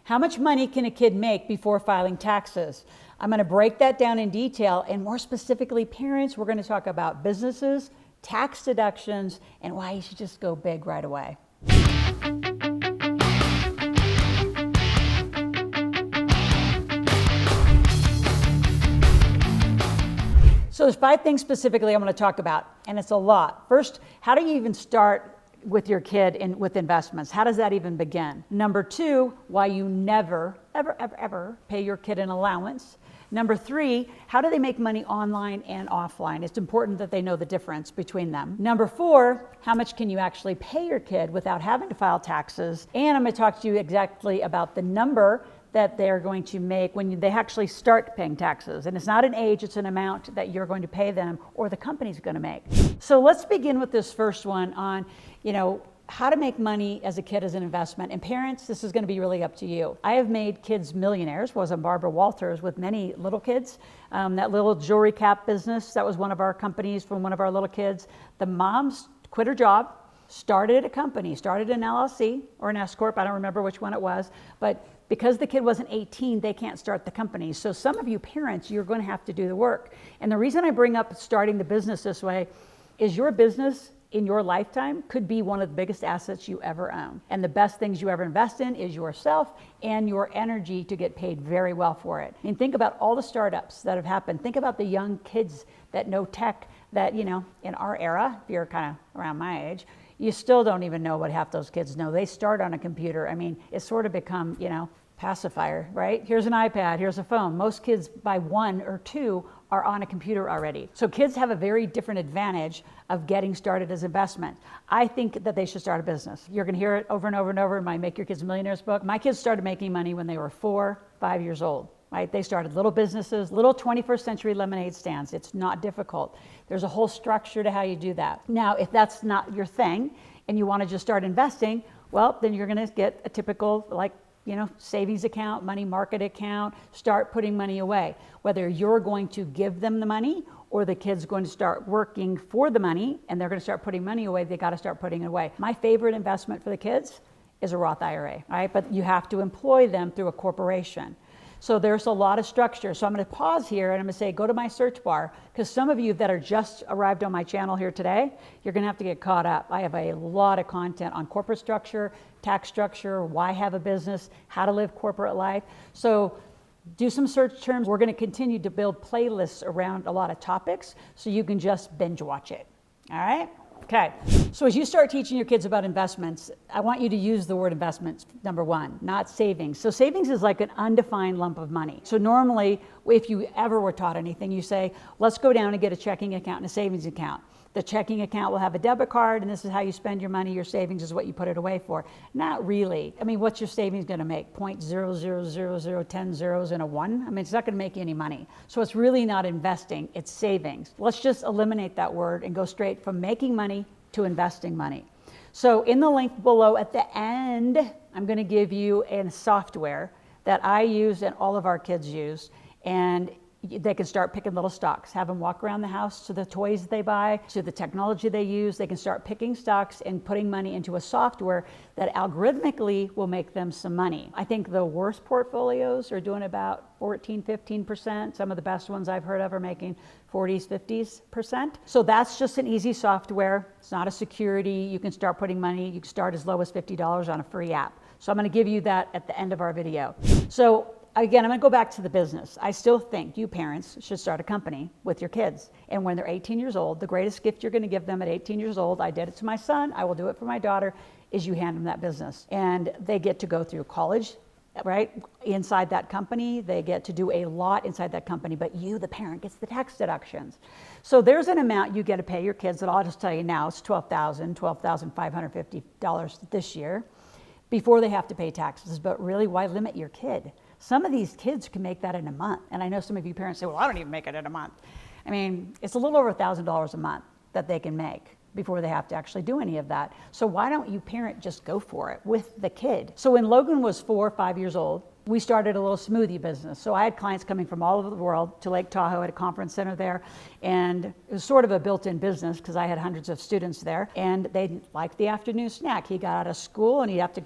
How much money can a kid make before filing taxes? I'm going to break that down in detail, and more specifically, parents, we're going to talk about businesses, tax deductions, and why you should just go big right away. So there's 5 things specifically I'm going to talk about, and it's a lot. First, how do you even start with your kid with investments? How does that even begin? Number 2, why you never, ever pay your kid an allowance. Number 3, how do they make money online and offline? It's important that they know the difference between them. Number 4, how much can you actually pay your kid without having to file taxes? And I'm going to talk to you exactly about the number that they're going to make when they actually start paying taxes. And it's not an age, it's an amount that you're going to pay them or the company's going to make. So let's begin with this first one on, how to make money as a kid as an investment. And parents, this is going to be really up to you. I have made kids millionaires, was on Barbara Walters with many little kids. That little jewelry cap business, that was one of our companies from one of our little kids. The moms quit her job, started a company, started an LLC or an S Corp, I don't remember which one it was, but because the kid wasn't 18, they can't start the company. So some of you parents, you're going to have to do the work. And the reason I bring up starting the business this way is your business in your lifetime could be one of the biggest assets you ever own. And the best things you ever invest in is yourself and your energy to get paid very well for it. And think about all the startups that have happened. Think about the young kids that know tech that, in our era, if you're kind of around my age, you still don't even know what half those kids know. They start on a computer. I mean, it's sort of become, pacifier, right? Here's an iPad, here's a phone. Most kids by 1 or 2 are on a computer already. So kids have a very different advantage of getting started as investment. I think that they should start a business. You're gonna hear it over and over and over in my Make Your Kids Millionaires book. My kids started making money when they were 4, 5 years old. Right? They started little businesses, little 21st century lemonade stands. It's not difficult. There's a whole structure to how you do that. Now, if that's not your thing and you want to just start investing, well, then you're going to get a typical savings account, money market account, start putting money away. Whether you're going to give them the money or the kid's going to start working for the money and they're going to start putting money away, they got to start putting it away. My favorite investment for the kids is a Roth IRA, right? But you have to employ them through a corporation. So there's a lot of structure. So I'm going to pause here and I'm going to say, go to my search bar, because some of you that are just arrived on my channel here today, you're going to have to get caught up. I have a lot of content on corporate structure, tax structure, why have a business, how to live corporate life. So do some search terms. We're going to continue to build playlists around a lot of topics so you can just binge watch it. All right? Okay, so as you start teaching your kids about investments, I want you to use the word investments, number 1, not savings. So savings is like an undefined lump of money. So normally, if you ever were taught anything, you say, let's go down and get a checking account and a savings account. The checking account will have a debit card, and this is how you spend your money. Your savings is what you put it away for. Not really. I mean, what's your savings going to make? 0.00010 zeros and a 1? I mean, it's not going to make you any money. So it's really not investing. It's savings. Let's just eliminate that word and go straight from making money to investing money. So in the link below at the end, I'm going to give you a software that I use and all of our kids use, and they can start picking little stocks, have them walk around the house to the toys they buy, to the technology they use. They can start picking stocks and putting money into a software that algorithmically will make them some money. I think the worst portfolios are doing about 14, 15%. Some of the best ones I've heard of are making 40s, 50%. So that's just an easy software. It's not a security. You can start putting money. You can start as low as $50 on a free app. So I'm going to give you that at the end of our video. So again, I'm going to go back to the business. I still think you parents should start a company with your kids. And when they're 18 years old, the greatest gift you're going to give them at 18 years old, I did it to my son, I will do it for my daughter, is you hand them that business. And they get to go through college, right? Inside that company, they get to do a lot inside that company, but you, the parent, gets the tax deductions. So there's an amount you get to pay your kids that I'll just tell you now, it's $12,550 this year before they have to pay taxes. But really, why limit your kid? Some of these kids can make that in a month. And I know some of you parents say, well, I don't even make it in a month. I mean, it's a little over $1,000 a month that they can make before they have to actually do any of that. So why don't you parent just go for it with the kid? So when Logan was 4 or 5 years old, we started a little smoothie business. So I had clients coming from all over the world to Lake Tahoe at a conference center there. And it was sort of a built-in business because I had hundreds of students there. And they liked the afternoon snack. He got out of school and he'd have to,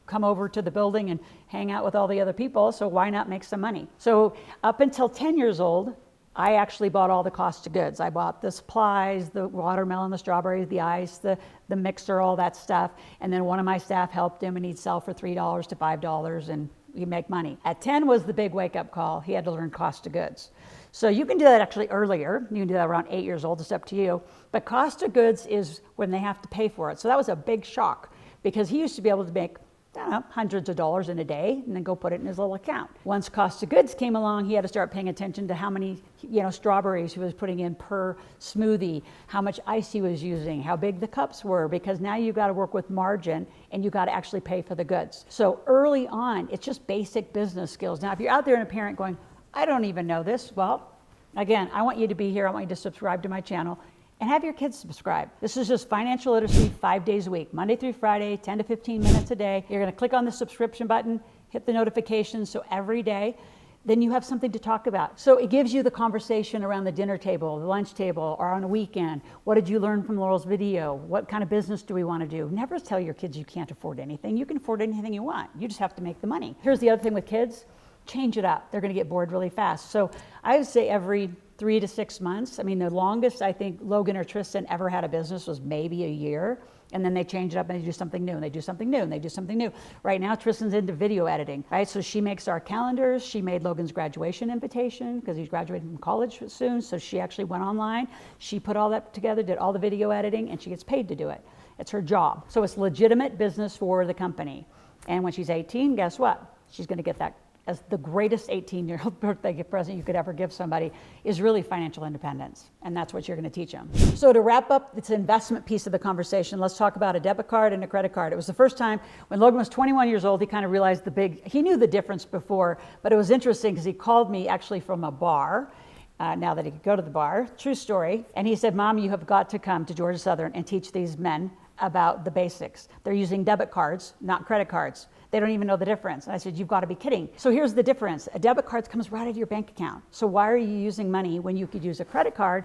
come over to the building and hang out with all the other people, so why not make some money? So up until 10 years old, I actually bought all the cost of goods. I bought the supplies, the watermelon, the strawberries, the ice, the mixer, all that stuff. And then one of my staff helped him, and he'd sell for $3 to $5, and he'd make money. At 10 was the big wake-up call. He had to learn cost of goods. So you can do that actually earlier. You can do that around 8 years old. It's up to you. But cost of goods is when they have to pay for it. So that was a big shock, because he used to be able to make, I don't know, hundreds of dollars in a day and then go put it in his little account. Once cost of goods came along, he had to start paying attention to how many, strawberries he was putting in per smoothie, how much ice he was using, how big the cups were, because now you've got to work with margin and you've got to actually pay for the goods. So early on, it's just basic business skills. Now, if you're out there and a parent going, I don't even know this, well, again, I want you to be here. I want you to subscribe to my channel and have your kids subscribe. This is just financial literacy 5 days a week, Monday through Friday, 10 to 15 minutes a day. You're going to click on the subscription button, hit the notifications, so every day, then you have something to talk about. So it gives you the conversation around the dinner table, the lunch table, or on a weekend. What did you learn from Loral's video? What kind of business do we want to do? Never tell your kids you can't afford anything. You can afford anything you want. You just have to make the money. Here's the other thing with kids. Change it up. They're going to get bored really fast. So I would say every 3 to 6 months. I mean, the longest I think Logan or Tristan ever had a business was maybe a year. And then they change it up and they do something new, and they do something new, and they do something new. Right now, Tristan's into video editing, right? So she makes our calendars. She made Logan's graduation invitation because he's graduating from college soon. So she actually went online. She put all that together, did all the video editing, and she gets paid to do it. It's her job. So it's legitimate business for the company. And when she's 18, guess what? She's going to get that as the greatest 18-year-old birthday present you could ever give somebody, is really financial independence. And that's what you're going to teach them. So to wrap up this investment piece of the conversation, let's talk about a debit card and a credit card. It was the first time when Logan was 21 years old, he kind of realized he knew the difference before, but it was interesting because he called me actually from a bar, now that he could go to the bar, true story. And he said, Mom, you have got to come to Georgia Southern and teach these men about the basics. They're using debit cards, not credit cards. They don't even know the difference. And I said, you've got to be kidding. So here's the difference. A debit card comes right out of your bank account. So why are you using money when you could use a credit card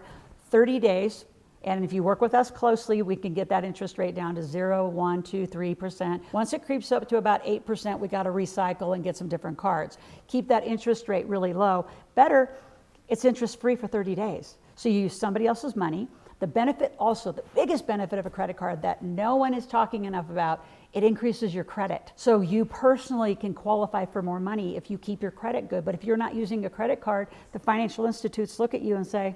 30 days? And if you work with us closely, we can get that interest rate down to 0, 1, 2, 3%. Once it creeps up to about 8%, we got to recycle and get some different cards. Keep that interest rate really low. Better, it's interest free for 30 days. So you use somebody else's money. The benefit also, the biggest benefit of a credit card that no one is talking enough about, it increases your credit. So you personally can qualify for more money if you keep your credit good. But if you're not using a credit card, the financial institutes look at you and say,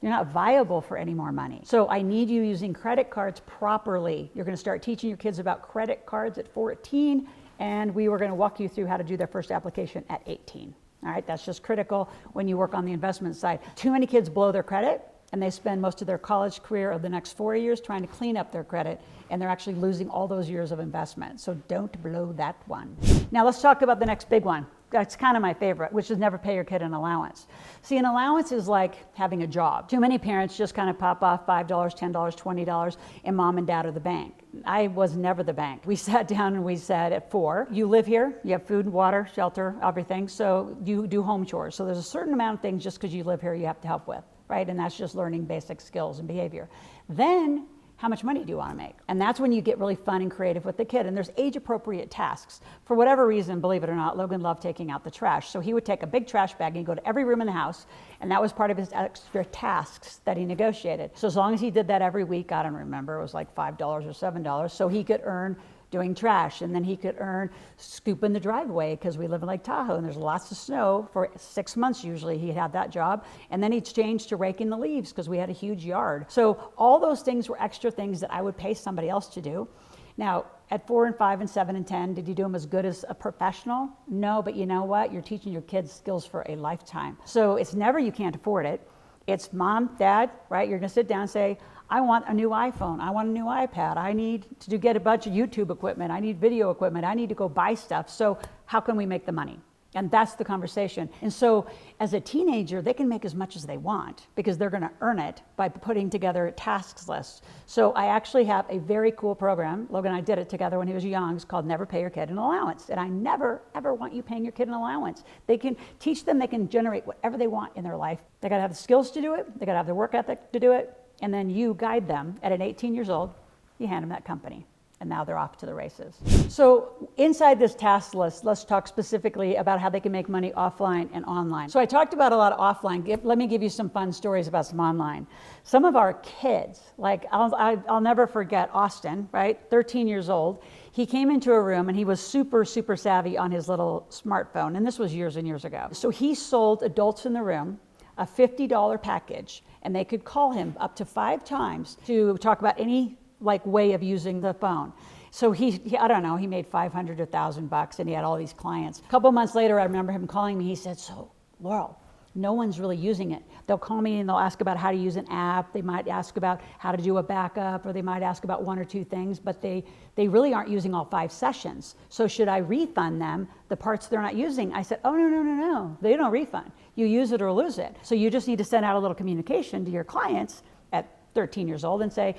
you're not viable for any more money. So I need you using credit cards properly. You're going to start teaching your kids about credit cards at 14, and we were going to walk you through how to do their first application at 18. All right, that's just critical when you work on the investment side. Too many kids blow their credit, and they spend most of their college career of the next 4 years trying to clean up their credit, and they're actually losing all those years of investment. So don't blow that one. Now let's talk about the next big one. That's kind of my favorite, which is never pay your kid an allowance. See, an allowance is like having a job. Too many parents just kind of pop off $5, $10, $20, and mom and dad are the bank. I was never the bank. We sat down and we said at 4, you live here, you have food, water, shelter, everything, so you do home chores. So there's a certain amount of things just because you live here you have to help with, right? And that's just learning basic skills and behavior. Then, how much money do you want to make? And that's when you get really fun and creative with the kid. And there's age-appropriate tasks. For whatever reason, believe it or not, Logan loved taking out the trash. So he would take a big trash bag and he'd go to every room in the house, and that was part of his extra tasks that he negotiated. So as long as he did that every week, I don't remember, it was like $5 or $7, so he could earn doing trash, and then he could earn scooping the driveway because we live in Lake Tahoe and there's lots of snow. For 6 months usually he'd have that job, and then he'd change to raking the leaves because we had a huge yard. So all those things were extra things that I would pay somebody else to do. Now at 4 and 5 and 7 and 10, did you do them as good as a professional? No, but you know what? You're teaching your kids skills for a lifetime. So it's never you can't afford it. It's mom, dad, right? You're gonna sit down and say, I want a new iPhone. I want a new iPad. I need to get a bunch of YouTube equipment. I need video equipment. I need to go buy stuff. So how can we make the money? And that's the conversation. And so as a teenager, they can make as much as they want because they're going to earn it by putting together tasks lists. So I actually have a very cool program. Logan and I did it together when he was young. It's called Never Pay Your Kid an Allowance. And I never, ever want you paying your kid an allowance. They can teach them, they can generate whatever they want in their life. They got to have the skills to do it. They got to have the work ethic to do it. And then you guide them at an 18 years old, you hand them that company. And now they're off to the races. So inside this task list, let's talk specifically about how they can make money offline and online. So I talked about a lot of offline. Let me give you some fun stories about some online. Some of our kids, like I'll never forget Austin, right? 13 years old. He came into a room and he was super savvy on his little smartphone. And this was years and years ago. So he sold adults in the room a $50 package, and they could call him up to 5 times to talk about any way of using the phone. So he I don't know, he made $500 to $1,000 and he had all these clients. A couple months later, I remember him calling me. He said, so Loral, no one's really using it. They'll call me and they'll ask about how to use an app. They might ask about how to do a backup, or they might ask about 1 or 2 things, but they really aren't using all 5 sessions. So should I refund them the parts they're not using? I said, oh, no. They don't refund. You use it or lose it. So you just need to send out a little communication to your clients at 13 years old and say,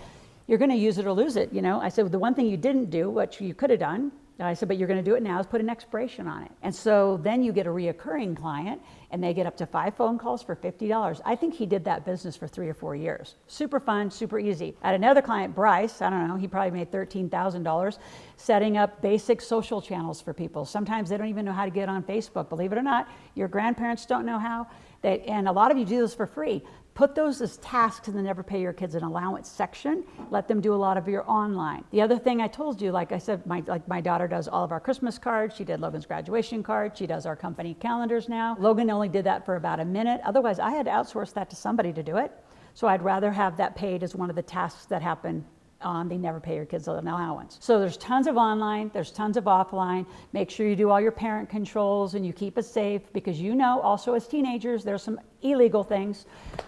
you're going to use it or lose it. I said, well, the one thing you didn't do, which you could have done, I said, but you're going to do it now, is put an expiration on it. And so then you get a reoccurring client, and they get up to 5 phone calls for $50. I think he did that business for 3 or 4 years. Super fun, super easy. I had another client, Bryce, I don't know, he probably made $13,000 setting up basic social channels for people. Sometimes they don't even know how to get on Facebook. Believe it or not, your grandparents don't know how. And a lot of you do this for free. Put those as tasks in the Never Pay Your Kids an Allowance section. Let them do a lot of your online. The other thing I told you, like I said, my daughter does all of our Christmas cards. She did Logan's graduation card. She does our company calendars now. Logan only did that for about a minute. Otherwise, I had to outsource that to somebody to do it. So I'd rather have that paid as one of the tasks that happen on the Never Pay Your Kids an Allowance. So there's tons of online, there's tons of offline. Make sure you do all your parent controls and you keep it safe, because also as teenagers, there's some illegal things.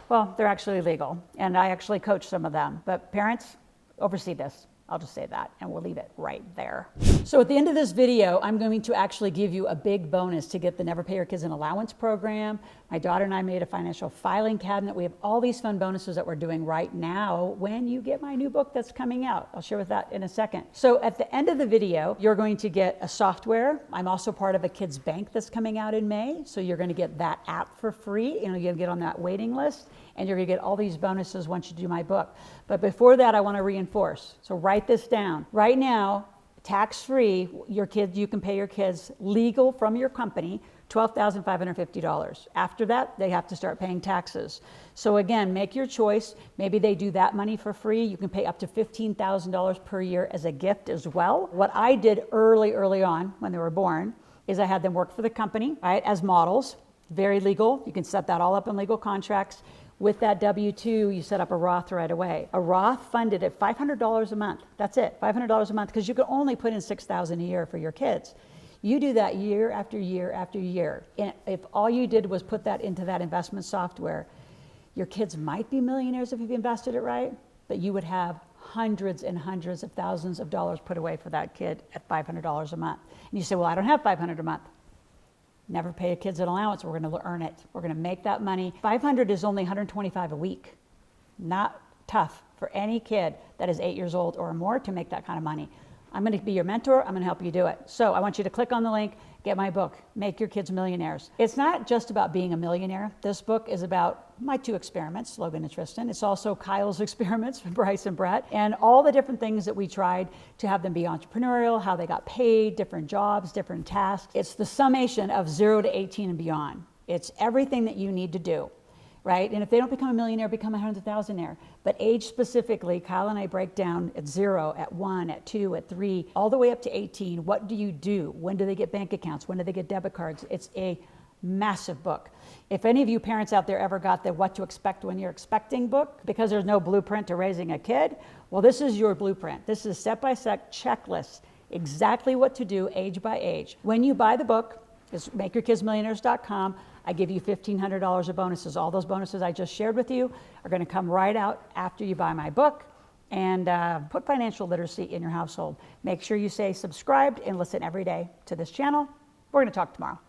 Well, they're actually legal, and I actually coach some of them. But parents, oversee this. I'll just say that, and we'll leave it right there. So at the end of this video, I'm going to actually give you a big bonus to get the Never Pay Your Kids an Allowance program. My daughter and I made a financial filing cabinet. We have all these fun bonuses that we're doing right now when you get my new book that's coming out. I'll share with that in a second. So at the end of the video, you're going to get a software. I'm also part of a kids bank that's coming out in May. So you're going to get that app for free. You're going to get on that waiting list, and you're going to get all these bonuses once you do my book. But before that, I want to reinforce. So write this down. Right now, tax-free, you can pay your kids legal from your company, $12,550. After that, they have to start paying taxes. So again, make your choice. Maybe they do that money for free. You can pay up to $15,000 per year as a gift as well. What I did early on when they were born is I had them work for the company, right, as models. Very legal. You can set that all up in legal contracts. With that W-2, you set up a Roth right away. A Roth funded at $500 a month. That's it, $500 a month, because you can only put in $6,000 a year for your kids. You do that year after year after year. And if all you did was put that into that investment software, your kids might be millionaires if you've invested it right, but you would have hundreds and hundreds of thousands of dollars put away for that kid at $500 a month. And you say, well, I don't have $500 a month. Never Pay Your Kids an Allowance. We're going to earn it. We're going to make that money. $500 is only $125 a week. Not tough for any kid that is 8 years old or more to make that kind of money. I'm going to be your mentor. I'm going to help you do it. So I want you to click on the link, get my book, Make Your Kids Millionaires. It's not just about being a millionaire. This book is about my 2 experiments, Logan and Tristan. It's also Kyle's experiments, Bryce and Brett, and all the different things that we tried to have them be entrepreneurial, how they got paid, different jobs, different tasks. It's the summation of 0 to 18 and beyond. It's everything that you need to do, right? And if they don't become a millionaire, become a 100,000-aire. But age specifically, Kyle and I break down at 0, at 1, at 2, at 3, all the way up to 18. What do you do? When do they get bank accounts? When do they get debit cards? It's a massive book. If any of you parents out there ever got the What to Expect When You're Expecting book, because there's no blueprint to raising a kid, well, this is your blueprint. This is a step-by-step checklist, exactly what to do age by age. When you buy the book, it's makeyourkidsmillionaires.com. I give you $1,500 of bonuses. All those bonuses I just shared with you are going to come right out after you buy my book. And put financial literacy in your household. Make sure you say subscribed and listen every day to this channel. We're going to talk tomorrow.